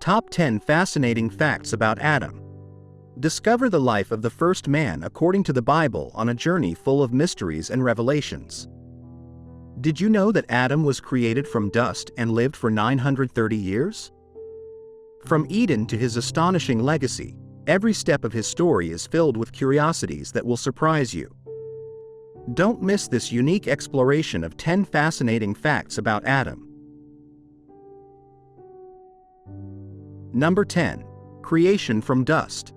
Top 10 Fascinating Facts About Adam. Discover the life of the first man according to the Bible on a journey full of mysteries and revelations. Did you know that Adam was created from dust and lived for 930 years? From Eden to his astonishing legacy, every step of his story is filled with curiosities that will surprise you. Don't miss this unique exploration of 10 fascinating facts about Adam. Number 10. Creation from dust.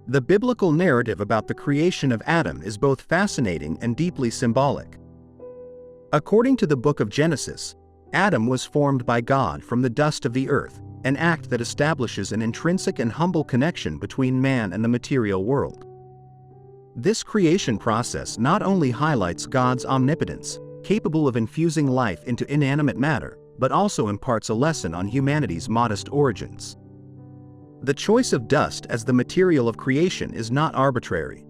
The biblical narrative about the creation of Adam is both fascinating and deeply symbolic. According to the book of Genesis, Adam was formed by God from the dust of the earth, an act that establishes an intrinsic and humble connection between man and the material world. This creation process not only highlights God's omnipotence, capable of infusing life into inanimate matter, but also imparts a lesson on humanity's modest origins. The choice of dust as the material of creation is not arbitrary.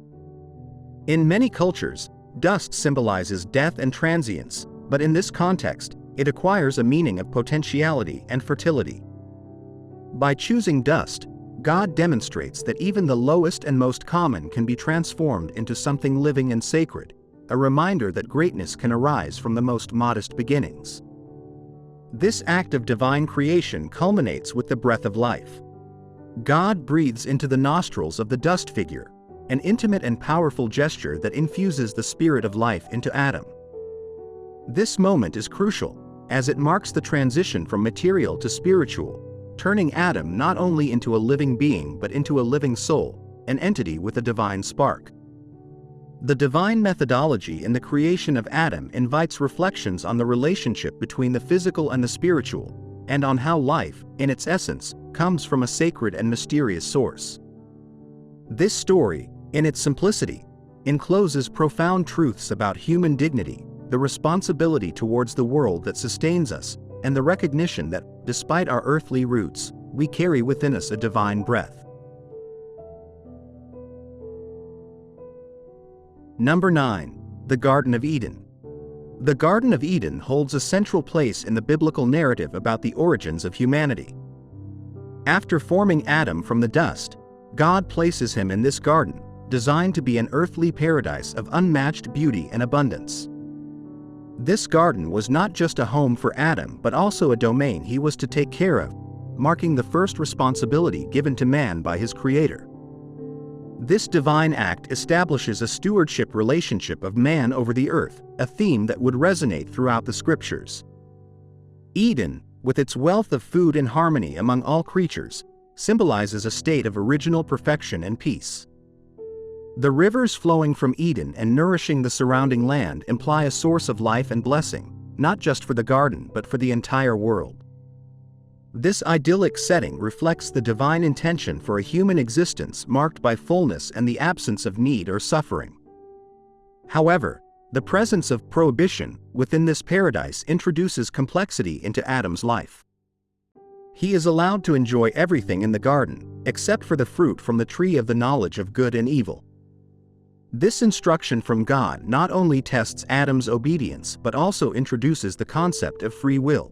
In many cultures, dust symbolizes death and transience, but in this context, it acquires a meaning of potentiality and fertility. By choosing dust, God demonstrates that even the lowest and most common can be transformed into something living and sacred, a reminder that greatness can arise from the most modest beginnings. This act of divine creation culminates with the breath of life. God breathes into the nostrils of the dust figure, an intimate and powerful gesture that infuses the spirit of life into Adam. This moment is crucial, as it marks the transition from material to spiritual, turning Adam not only into a living being but into a living soul, an entity with a divine spark. The divine methodology in the creation of Adam invites reflections on the relationship between the physical and the spiritual, and on how life, in its essence, comes from a sacred and mysterious source. This story, in its simplicity, encloses profound truths about human dignity, the responsibility towards the world that sustains us, and the recognition that, despite our earthly roots, we carry within us a divine breath. Number 9. The Garden of Eden. The Garden of Eden holds a central place in the biblical narrative about the origins of humanity. After forming Adam from the dust, God places him in this garden, designed to be an earthly paradise of unmatched beauty and abundance. This garden was not just a home for Adam but also a domain he was to take care of, marking the first responsibility given to man by his Creator. This divine act establishes a stewardship relationship of man over the earth, a theme that would resonate throughout the scriptures. Eden, with its wealth of food and harmony among all creatures, symbolizes a state of original perfection and peace. The rivers flowing from Eden and nourishing the surrounding land imply a source of life and blessing, not just for the garden but for the entire world. This idyllic setting reflects the divine intention for a human existence marked by fullness and the absence of need or suffering. However, the presence of prohibition within this paradise introduces complexity into Adam's life. He is allowed to enjoy everything in the garden, except for the fruit from the tree of the knowledge of good and evil. This instruction from God not only tests Adam's obedience but also introduces the concept of free will.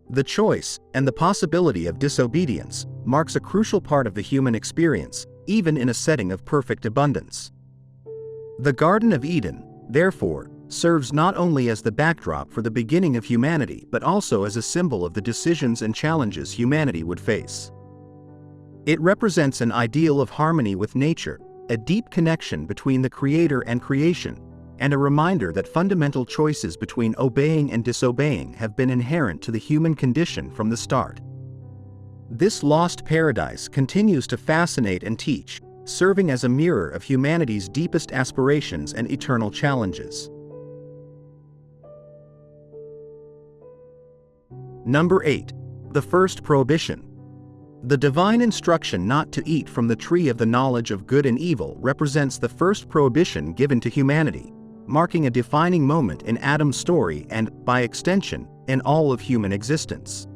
The choice, and the possibility of disobedience, marks a crucial part of the human experience, even in a setting of perfect abundance. The Garden of Eden, therefore, serves not only as the backdrop for the beginning of humanity but also as a symbol of the decisions and challenges humanity would face. It represents an ideal of harmony with nature, a deep connection between the Creator and creation, and a reminder that fundamental choices between obeying and disobeying have been inherent to the human condition from the start. This lost paradise continues to fascinate and teach, serving as a mirror of humanity's deepest aspirations and eternal challenges. Number 8. The First Prohibition. The divine instruction not to eat from the tree of the knowledge of good and evil represents the first prohibition given to humanity, marking a defining moment in Adam's story and, by extension, in all of human existence.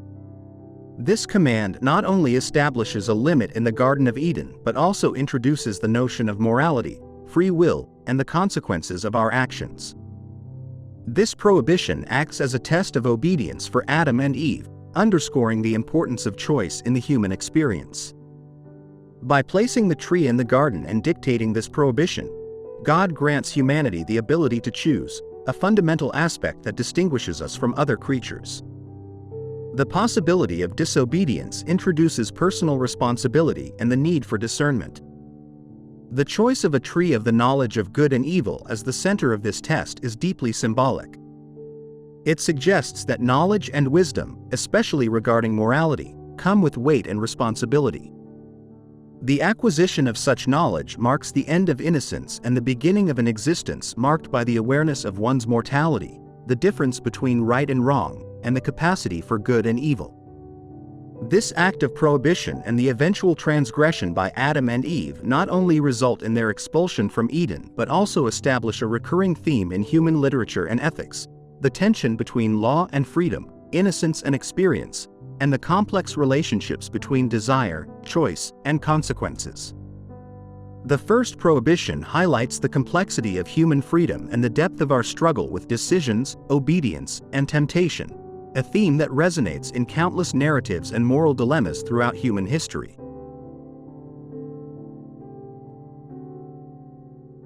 This command not only establishes a limit in the Garden of Eden but also introduces the notion of morality, free will, and the consequences of our actions. This prohibition acts as a test of obedience for Adam and Eve, underscoring the importance of choice in the human experience. By placing the tree in the garden and dictating this prohibition, God grants humanity the ability to choose, a fundamental aspect that distinguishes us from other creatures. The possibility of disobedience introduces personal responsibility and the need for discernment. The choice of a tree of the knowledge of good and evil as the center of this test is deeply symbolic. It suggests that knowledge and wisdom, especially regarding morality, come with weight and responsibility. The acquisition of such knowledge marks the end of innocence and the beginning of an existence marked by the awareness of one's mortality, the difference between right and wrong, and the capacity for good and evil. This act of prohibition and the eventual transgression by Adam and Eve not only result in their expulsion from Eden but also establish a recurring theme in human literature and ethics: the tension between law and freedom, innocence and experience, and the complex relationships between desire, choice, and consequences. The First Prohibition highlights the complexity of human freedom and the depth of our struggle with decisions, obedience, and temptation, a theme that resonates in countless narratives and moral dilemmas throughout human history.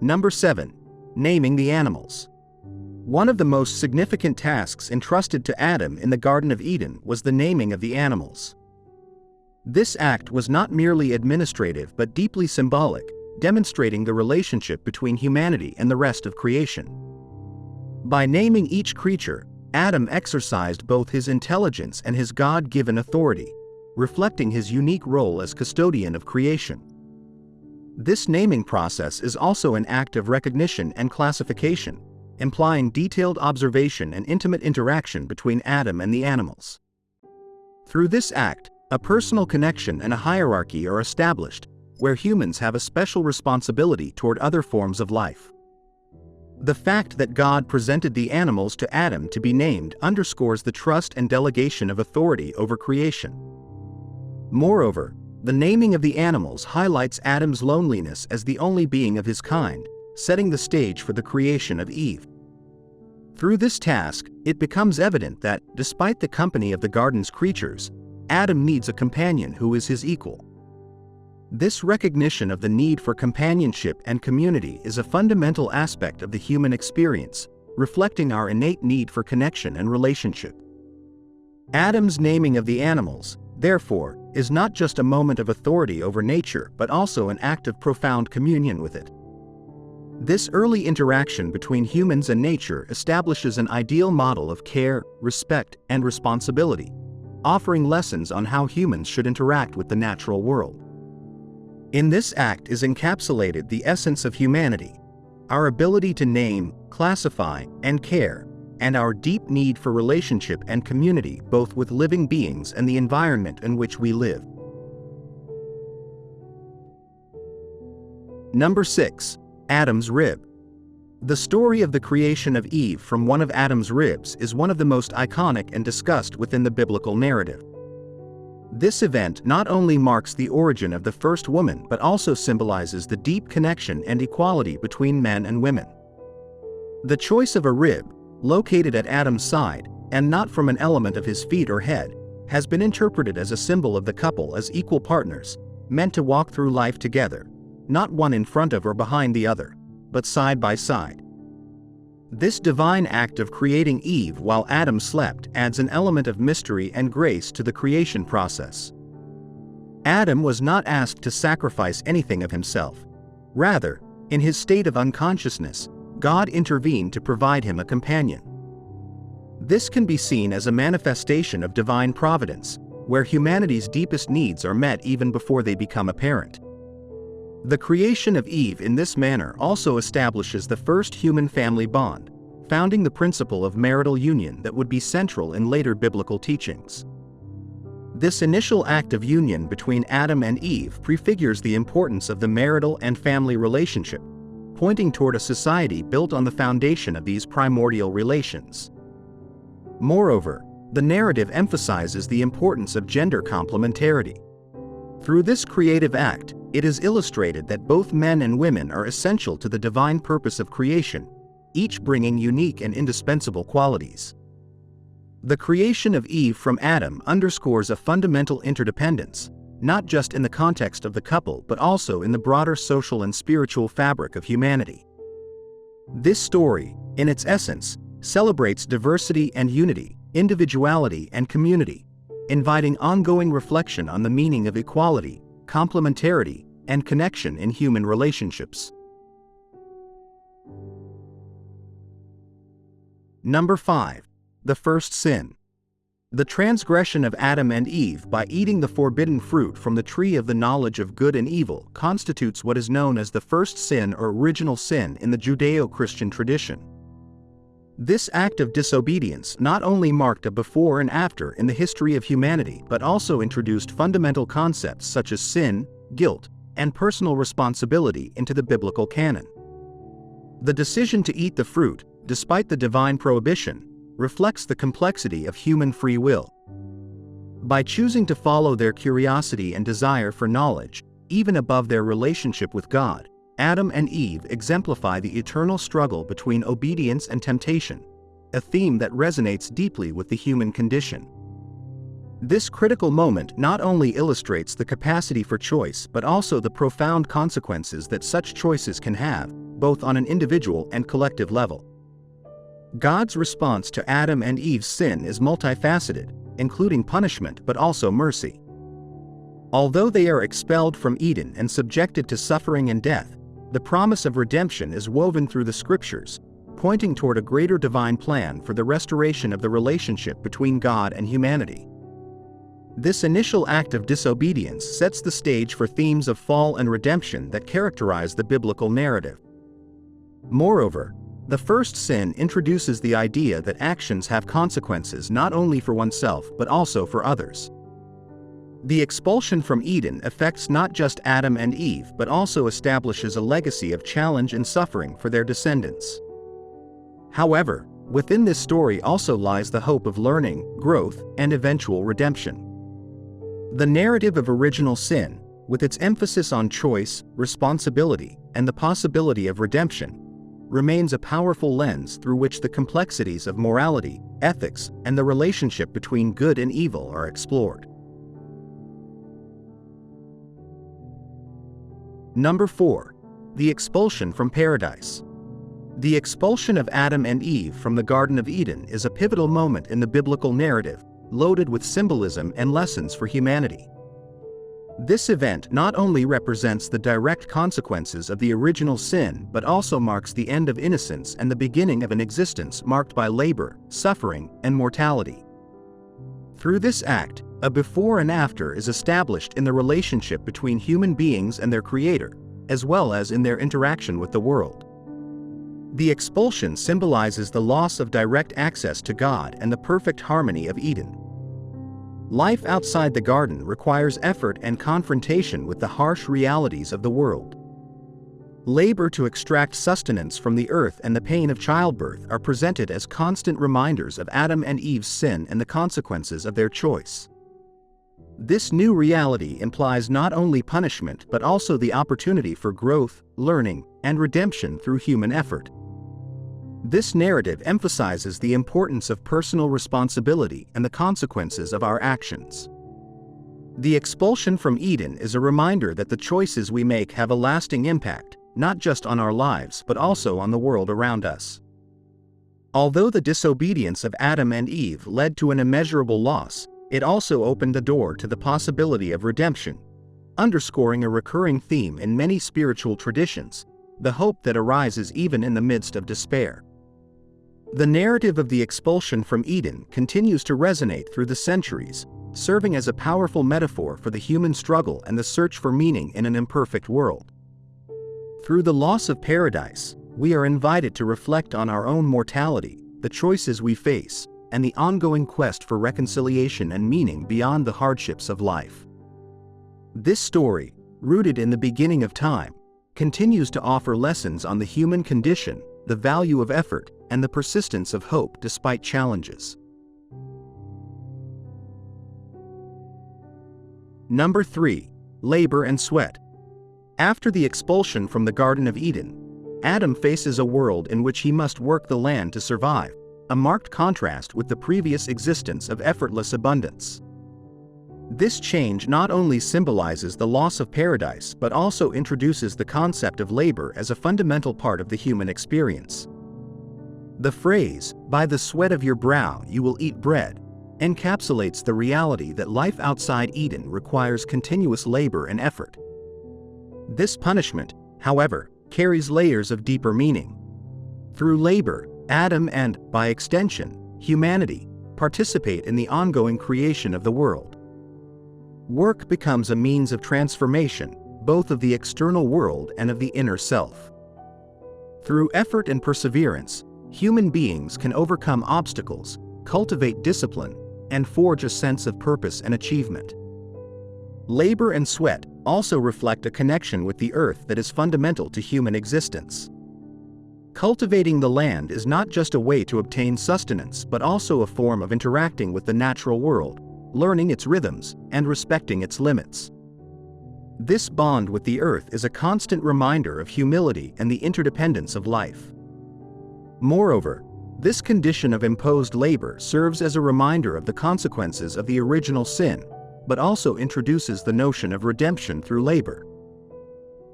Number 7. Naming the animals. One of the most significant tasks entrusted to Adam in the Garden of Eden was the naming of the animals. This act was not merely administrative but deeply symbolic, demonstrating the relationship between humanity and the rest of creation. By naming each creature, Adam exercised both his intelligence and his God-given authority, reflecting his unique role as custodian of creation. This naming process is also an act of recognition and classification, implying detailed observation and intimate interaction between Adam and the animals. Through this act, a personal connection and a hierarchy are established, where humans have a special responsibility toward other forms of life. The fact that God presented the animals to Adam to be named underscores the trust and delegation of authority over creation. Moreover, the naming of the animals highlights Adam's loneliness as the only being of his kind, setting the stage for the creation of Eve. Through this task, it becomes evident that, despite the company of the garden's creatures, Adam needs a companion who is his equal. This recognition of the need for companionship and community is a fundamental aspect of the human experience, reflecting our innate need for connection and relationship. Adam's naming of the animals, therefore, is not just a moment of authority over nature but also an act of profound communion with it. This early interaction between humans and nature establishes an ideal model of care, respect, and responsibility, offering lessons on how humans should interact with the natural world. In this act is encapsulated the essence of humanity, our ability to name, classify, and care, and our deep need for relationship and community both with living beings and the environment in which we live. Number 6. Adam's rib. The story of the creation of Eve from one of Adam's ribs is one of the most iconic and discussed within the biblical narrative. This event not only marks the origin of the first woman but also symbolizes the deep connection and equality between men and women. The choice of a rib, located at Adam's side, and not from an element of his feet or head, has been interpreted as a symbol of the couple as equal partners, meant to walk through life together, not one in front of or behind the other, but side by side. This divine act of creating Eve while Adam slept adds an element of mystery and grace to the creation process. Adam was not asked to sacrifice anything of himself. Rather, in his state of unconsciousness, God intervened to provide him a companion. This can be seen as a manifestation of divine providence, where humanity's deepest needs are met even before they become apparent. The creation of Eve in this manner also establishes the first human family bond, founding the principle of marital union that would be central in later biblical teachings. This initial act of union between Adam and Eve prefigures the importance of the marital and family relationship, pointing toward a society built on the foundation of these primordial relations. Moreover, the narrative emphasizes the importance of gender complementarity. Through this creative act, it is illustrated that both men and women are essential to the divine purpose of creation, each bringing unique and indispensable qualities. The creation of Eve from Adam underscores a fundamental interdependence, not just in the context of the couple but also in the broader social and spiritual fabric of humanity. This story, in its essence, celebrates diversity and unity, individuality and community, inviting ongoing reflection on the meaning of equality, complementarity, and connection in human relationships. Number 5. The first sin. The transgression of Adam and Eve by eating the forbidden fruit from the tree of the knowledge of good and evil constitutes what is known as the first sin or original sin in the Judeo-Christian tradition. This act of disobedience not only marked a before and after in the history of humanity but also introduced fundamental concepts such as sin, guilt, and personal responsibility into the biblical canon. The decision to eat the fruit, despite the divine prohibition, reflects the complexity of human free will. By choosing to follow their curiosity and desire for knowledge, even above their relationship with God, Adam and Eve exemplify the eternal struggle between obedience and temptation, a theme that resonates deeply with the human condition. This critical moment not only illustrates the capacity for choice but also the profound consequences that such choices can have, both on an individual and collective level. God's response to Adam and Eve's sin is multifaceted, including punishment but also mercy. Although they are expelled from Eden and subjected to suffering and death, the promise of redemption is woven through the scriptures, pointing toward a greater divine plan for the restoration of the relationship between God and humanity. This initial act of disobedience sets the stage for themes of fall and redemption that characterize the biblical narrative. Moreover, the first sin introduces the idea that actions have consequences not only for oneself but also for others. The expulsion from Eden affects not just Adam and Eve but also establishes a legacy of challenge and suffering for their descendants. However, within this story also lies the hope of learning, growth, and eventual redemption. The narrative of original sin, with its emphasis on choice, responsibility, and the possibility of redemption, remains a powerful lens through which the complexities of morality, ethics, and the relationship between good and evil are explored. Number 4. The expulsion from paradise. The expulsion of Adam and Eve from the Garden of Eden is a pivotal moment in the biblical narrative, loaded with symbolism and lessons for humanity. This event not only represents the direct consequences of the original sin but also marks the end of innocence and the beginning of an existence marked by labor, suffering, and mortality. Through this act, a before and after is established in the relationship between human beings and their Creator, as well as in their interaction with the world. The expulsion symbolizes the loss of direct access to God and the perfect harmony of Eden. Life outside the garden requires effort and confrontation with the harsh realities of the world. Labor to extract sustenance from the earth and the pain of childbirth are presented as constant reminders of Adam and Eve's sin and the consequences of their choice. This new reality implies not only punishment but also the opportunity for growth, learning, and redemption through human effort. This narrative emphasizes the importance of personal responsibility and the consequences of our actions. The expulsion from Eden is a reminder that the choices we make have a lasting impact, not just on our lives but also on the world around us. Although the disobedience of Adam and Eve led to an immeasurable loss, it also opened the door to the possibility of redemption, underscoring a recurring theme in many spiritual traditions, the hope that arises even in the midst of despair. The narrative of the expulsion from Eden continues to resonate through the centuries, serving as a powerful metaphor for the human struggle and the search for meaning in an imperfect world. Through the loss of paradise, we are invited to reflect on our own mortality, the choices we face, and the ongoing quest for reconciliation and meaning beyond the hardships of life. This story, rooted in the beginning of time, continues to offer lessons on the human condition, the value of effort, and the persistence of hope despite challenges. Number 3. Labor and sweat. After the expulsion from the Garden of Eden, Adam faces a world in which he must work the land to survive, a marked contrast with the previous existence of effortless abundance. This change not only symbolizes the loss of paradise but also introduces the concept of labor as a fundamental part of the human experience. The phrase, "By the sweat of your brow you will eat bread," encapsulates the reality that life outside Eden requires continuous labor and effort. This punishment, however, carries layers of deeper meaning. Through labor, Adam and, by extension, humanity, participate in the ongoing creation of the world. Work becomes a means of transformation, both of the external world and of the inner self. Through effort and perseverance, human beings can overcome obstacles, cultivate discipline, and forge a sense of purpose and achievement. Labor and sweat also reflect a connection with the earth that is fundamental to human existence. Cultivating the land is not just a way to obtain sustenance but also a form of interacting with the natural world, learning its rhythms, and respecting its limits. This bond with the earth is a constant reminder of humility and the interdependence of life. Moreover, this condition of imposed labor serves as a reminder of the consequences of the original sin, but also introduces the notion of redemption through labor.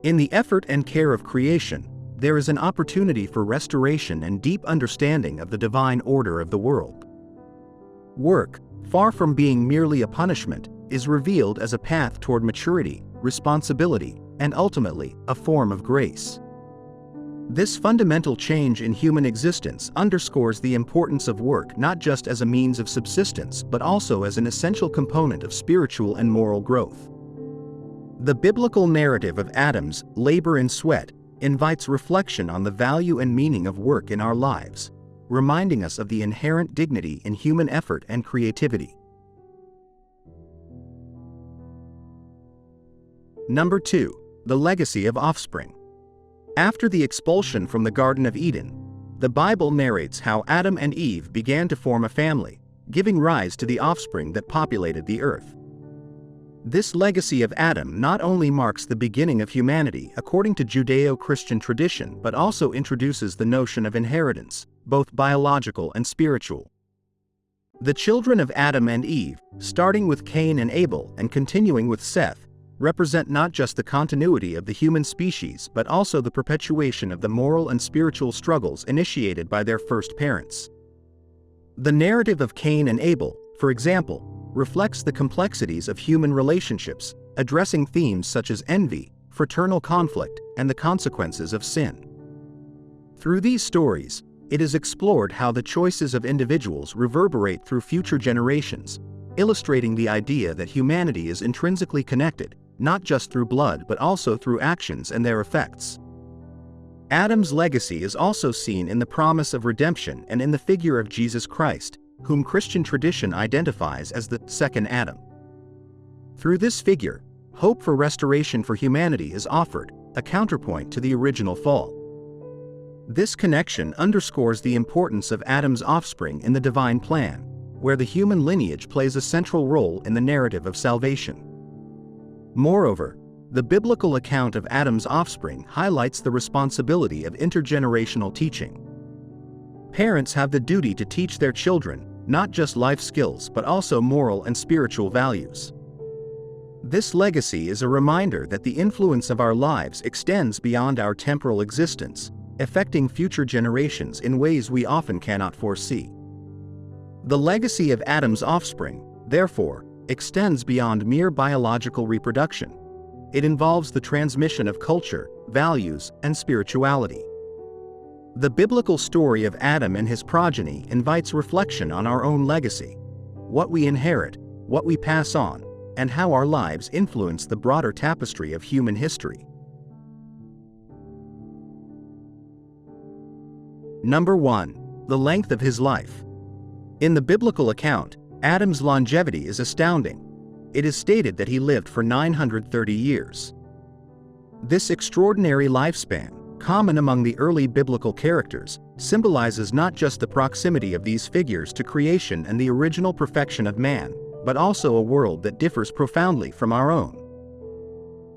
In the effort and care of creation, there is an opportunity for restoration and deep understanding of the divine order of the world. Work, far from being merely a punishment, is revealed as a path toward maturity, responsibility, and ultimately, a form of grace. This fundamental change in human existence underscores the importance of work not just as a means of subsistence but also as an essential component of spiritual and moral growth. The biblical narrative of Adam's labor and sweat invites reflection on the value and meaning of work in our lives, reminding us of the inherent dignity in human effort and creativity. Number 2. The legacy of Offspring. After the expulsion from the Garden of Eden, the Bible narrates how Adam and Eve began to form a family, giving rise to the offspring that populated the earth. This legacy of Adam not only marks the beginning of humanity according to Judeo-Christian tradition but also introduces the notion of inheritance, both biological and spiritual. The children of Adam and Eve, starting with Cain and Abel and continuing with Seth, represent not just the continuity of the human species but also the perpetuation of the moral and spiritual struggles initiated by their first parents. The narrative of Cain and Abel, for example, reflects the complexities of human relationships, addressing themes such as envy, fraternal conflict, and the consequences of sin. Through these stories, it is explored how the choices of individuals reverberate through future generations, illustrating the idea that humanity is intrinsically connected, not just through blood but also through actions and their effects. Adam's legacy is also seen in the promise of redemption and in the figure of Jesus Christ, whom Christian tradition identifies as the second Adam. Through this figure, hope for restoration for humanity is offered, a counterpoint to the original fall. This connection underscores the importance of Adam's offspring in the divine plan, where the human lineage plays a central role in the narrative of salvation. Moreover, the biblical account of Adam's offspring highlights the responsibility of intergenerational teaching. Parents have the duty to teach their children not just life skills but also moral and spiritual values. This legacy is a reminder that the influence of our lives extends beyond our temporal existence, affecting future generations in ways we often cannot foresee. The legacy of Adam's offspring, therefore, extends beyond mere biological reproduction. It involves the transmission of culture, values, and spirituality. The biblical story of Adam and his progeny invites reflection on our own legacy, what we inherit, what we pass on, and how our lives influence the broader tapestry of human history. Number 1. The length of his life. In the biblical account, Adam's longevity is astounding. It is stated that he lived for 930 years. This extraordinary lifespan, common among the early biblical characters, symbolizes not just the proximity of these figures to creation and the original perfection of man, but also a world that differs profoundly from our own.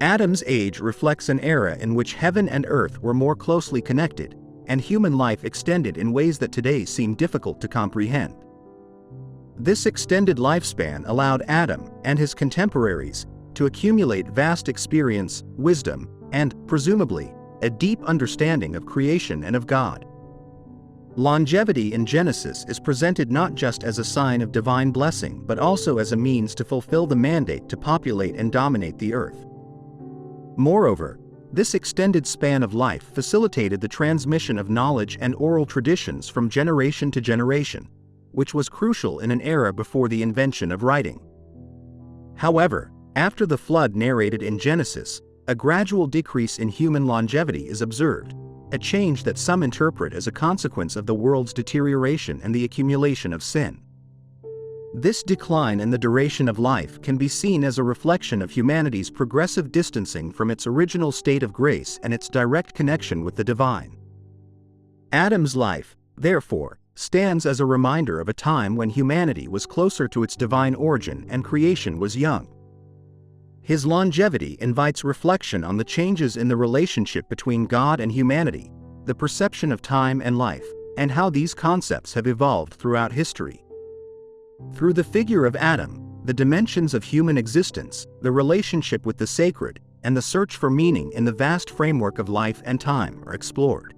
Adam's age reflects an era in which heaven and earth were more closely connected, and human life extended in ways that today seem difficult to comprehend. This extended lifespan allowed Adam and his contemporaries to accumulate vast experience, wisdom, and, presumably, a deep understanding of creation and of God. Longevity in Genesis is presented not just as a sign of divine blessing but also as a means to fulfill the mandate to populate and dominate the earth. Moreover, this extended span of life facilitated the transmission of knowledge and oral traditions from generation to generation, which was crucial in an era before the invention of writing. However, after the flood narrated in Genesis, a gradual decrease in human longevity is observed, a change that some interpret as a consequence of the world's deterioration and the accumulation of sin. This decline in the duration of life can be seen as a reflection of humanity's progressive distancing from its original state of grace and its direct connection with the divine. Adam's life, therefore, stands as a reminder of a time when humanity was closer to its divine origin and creation was young. His longevity invites reflection on the changes in the relationship between God and humanity, the perception of time and life, and how these concepts have evolved throughout history. Through the figure of Adam, the dimensions of human existence, the relationship with the sacred, and the search for meaning in the vast framework of life and time are explored.